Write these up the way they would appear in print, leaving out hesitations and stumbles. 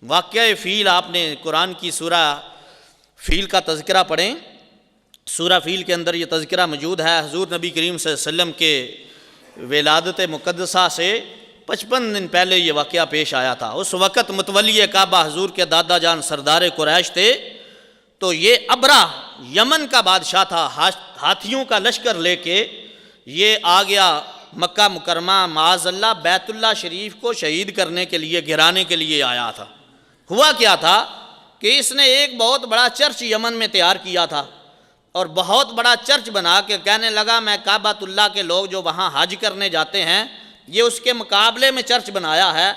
واقعہ فیل آپ نے قرآن کی سورہ فیل کا تذکرہ پڑھیں، سورہ فیل کے اندر یہ تذکرہ موجود ہے۔ حضور نبی کریم صلی اللہ علیہ وسلم کے ولادت مقدسہ سے 55 دن پہلے یہ واقعہ پیش آیا تھا۔ اس وقت متولی کعبہ حضور کے دادا جان سردار قریش تھے، تو یہ ابرہ یمن کا بادشاہ تھا، ہاتھیوں کا لشکر لے کے یہ آ گیا مکہ مکرمہ، معاذ اللہ بیت اللہ شریف کو شہید کرنے کے لیے، گرانے کے لیے آیا تھا۔ ہوا کیا تھا کہ اس نے ایک بہت بڑا چرچ یمن میں تیار کیا تھا، اور بہت بڑا چرچ بنا کے کہنے لگا میں کعبۃ اللہ کے لوگ جو وہاں حج کرنے جاتے ہیں یہ اس کے مقابلے میں چرچ بنایا ہے،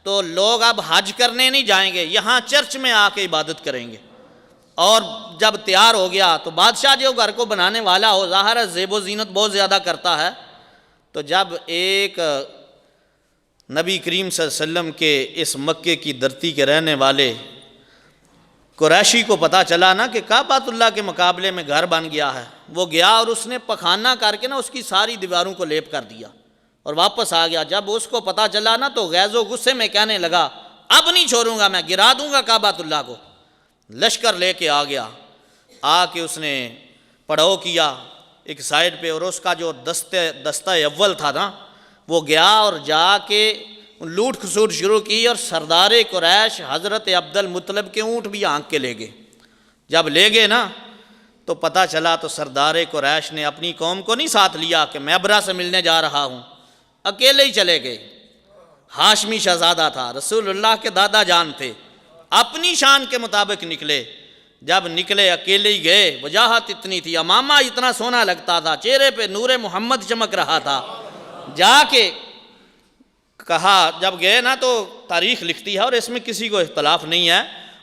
تو لوگ اب حج کرنے نہیں جائیں گے، یہاں چرچ میں آ کے عبادت کریں گے۔ اور جب تیار ہو گیا تو بادشاہ جو گھر کو بنانے والا ہو ظاہر ہے زیب و زینت بہت زیادہ کرتا ہے، تو جب ایک نبی کریم صلی اللہ علیہ وسلم کے اس مکے کی دھرتی کے رہنے والے قریشی کو پتہ چلا نا کہ کعبۃ اللہ کے مقابلے میں گھر بن گیا ہے، وہ گیا اور اس نے پخانہ کر کے نا اس کی ساری دیواروں کو لیپ کر دیا اور واپس آ گیا۔ جب اس کو پتہ چلا نا تو غیظ و غصے میں کہنے لگا اب نہیں چھوڑوں گا، میں گرا دوں گا کعبۃ اللہ کو۔ لشکر لے کے آ گیا، آ کے اس نے پڑاؤ کیا ایک سائیڈ پہ، اور اس کا جو دستہ اول تھا نا وہ گیا اور جا کے لوٹ کھسوٹ شروع کی، اور سردار قریش حضرت عبد المطلب کے اونٹ بھی آنکھ کے لے گئے۔ جب لے گئے نا تو پتہ چلا تو سردار قریش نے اپنی قوم کو نہیں ساتھ لیا کہ میں ابرہ سے ملنے جا رہا ہوں، اکیلے ہی چلے گئے۔ ہاشمی شہزادہ تھا، رسول اللہ کے دادا جان تھے، اپنی شان کے مطابق نکلے۔ جب نکلے اکیلے ہی گئے، وجاہت اتنی تھی، امامہ اتنا سونا لگتا تھا، چہرے پہ نور محمد چمک رہا تھا۔ جا کے کہا، جب گئے نا تو تاریخ لکھتی ہے اور اس میں کسی کو اختلاف نہیں ہے،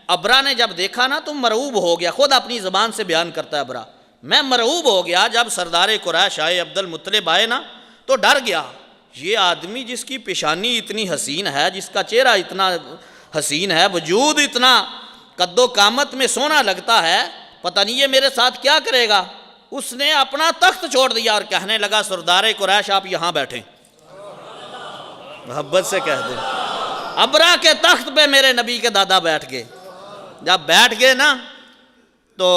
ابرہ نے جب دیکھا نا تو مرعوب ہو گیا، خود اپنی زبان سے بیان کرتا ہے ابرہ، میں مرعوب ہو گیا جب سردار قریش آئے، عبد المطلب آئے نا تو ڈر گیا۔ یہ آدمی جس کی پیشانی اتنی حسین ہے، جس کا چہرہ اتنا حسین ہے، وجود اتنا قد و قامت میں سونا لگتا ہے، پتہ نہیں یہ میرے ساتھ کیا کرے گا۔ اس نے اپنا تخت چھوڑ دیا اور کہنے لگا سردار قریش آپ یہاں بیٹھیں، محبت سے کہہ دیں۔ ابرہ کے تخت پہ میرے نبی کے دادا بیٹھ گئے۔ جب بیٹھ گئے نا تو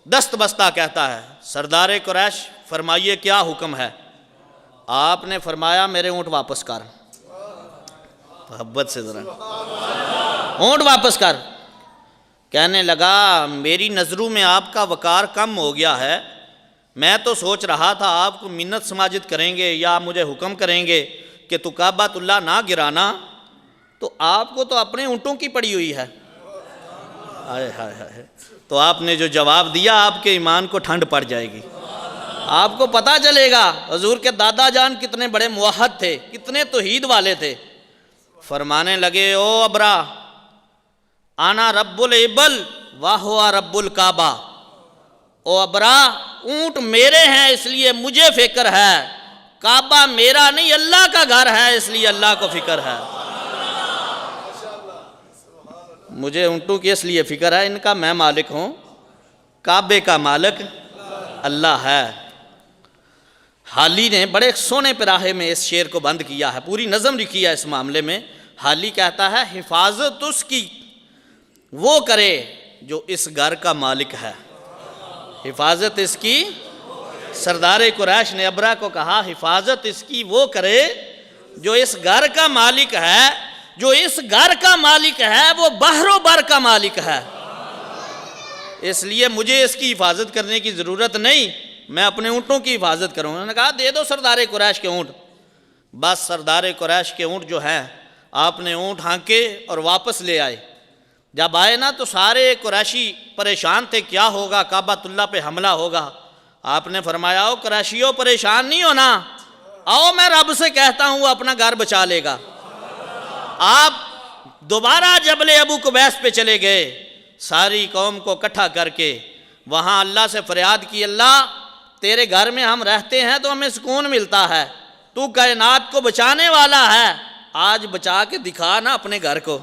دست بستہ کہتا ہے سردار قریش فرمائیے کیا حکم ہے؟ آپ نے فرمایا میرے اونٹ واپس کر، محبت سے ذرا اونٹ واپس کر۔ کہنے لگا میری نظروں میں آپ کا وقار کم ہو گیا ہے، میں تو سوچ رہا تھا آپ کو منت سماجت کریں گے یا مجھے حکم کریں گے کہ تو کعبۃ اللہ نہ گرانا، تو آپ کو تو اپنے اونٹوں کی پڑی ہوئی ہے۔ ہائے ہائے ہائے، تو آپ نے جو جواب دیا آپ کے ایمان کو ٹھنڈ پڑ جائے گی، آپ کو پتہ چلے گا حضور کے دادا جان کتنے بڑے موحد تھے، کتنے توحید والے تھے۔ فرمانے لگے او ابرہ آنا رب العبل واہوا رب الکعبہ، او ابرہ اونٹ میرے ہیں اس لیے مجھے فکر ہے، کعبہ میرا نہیں اللہ کا گھر ہے اس لیے اللہ کو فکر ہے۔ مجھے اونٹوں کی اس لیے فکر ہے، ان کا میں مالک ہوں، کعبے کا مالک اللہ ہے۔ حالی نے بڑے سونے پراہے میں اس شعر کو بند کیا ہے، پوری نظم لکھی ہے اس معاملے میں۔ حالی کہتا ہے حفاظت اس کی وہ کرے جو اس گھر کا مالک ہے، حفاظت اس کی، سردار قریش نے ابرہ کو کہا حفاظت اس کی وہ کرے جو اس گھر کا مالک ہے، جو اس گھر کا مالک ہے وہ بحر و بر کا مالک ہے، اس لیے مجھے اس کی حفاظت کرنے کی ضرورت نہیں، میں اپنے اونٹوں کی حفاظت کروں۔ انہوں نے کہا دے دو سردار قریش کے اونٹ۔ بس سردار قریش کے اونٹ جو ہیں آپ نے اونٹ ہانکے اور واپس لے آئے۔ جب آئے نا تو سارے قریشی پریشان تھے، کیا ہوگا، کعبۃ اللہ پہ حملہ ہوگا۔ آپ نے فرمایا او قریشیوں پریشان نہیں ہونا، آؤ میں رب سے کہتا ہوں وہ اپنا گھر بچا لے گا۔ آپ دوبارہ جبل ابو قبیس پہ چلے گئے، ساری قوم کو اکٹھا کر کے وہاں اللہ سے فریاد کی، اللہ تیرے گھر میں ہم رہتے ہیں تو ہمیں سکون ملتا ہے، تو کائنات کو بچانے والا ہے، آج بچا کے دکھا نا اپنے گھر کو۔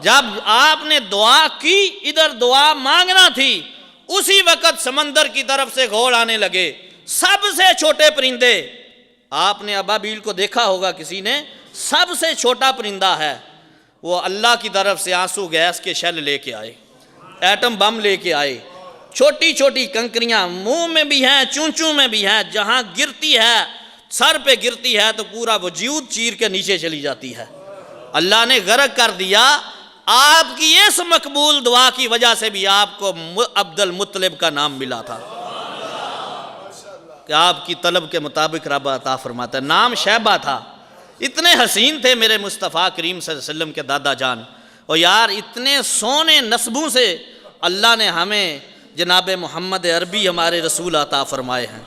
جب آپ نے دعا کی، ادھر دعا مانگنا تھی، اسی وقت سمندر کی طرف سے گھوڑ آنے لگے، سب سے چھوٹے پرندے، آپ نے ابابیل کو دیکھا ہوگا کسی نے، سب سے چھوٹا پرندہ ہے، وہ اللہ کی طرف سے آنسو گیس کے شیل لے کے آئے، ایٹم بم لے کے آئے، چھوٹی چھوٹی کنکریاں منہ میں بھی ہیں، چونچوں میں بھی ہیں، جہاں گرتی ہے سر پہ گرتی ہے تو پورا وجود چیر کے نیچے چلی جاتی ہے۔ اللہ نے غرق کر دیا۔ آپ کی اس مقبول دعا کی وجہ سے بھی آپ کو عبد المطلب کا نام ملا تھا کہ آپ کی طلب کے مطابق رب عطا فرماتا ہے۔ نام شیبہ تھا۔ اتنے حسین تھے میرے مصطفیٰ کریم صلی اللہ علیہ وسلم کے دادا جان، اور یار اتنے سونے نسبوں سے اللہ نے ہمیں جناب محمد عربی ہمارے رسول عطا فرمائے ہیں۔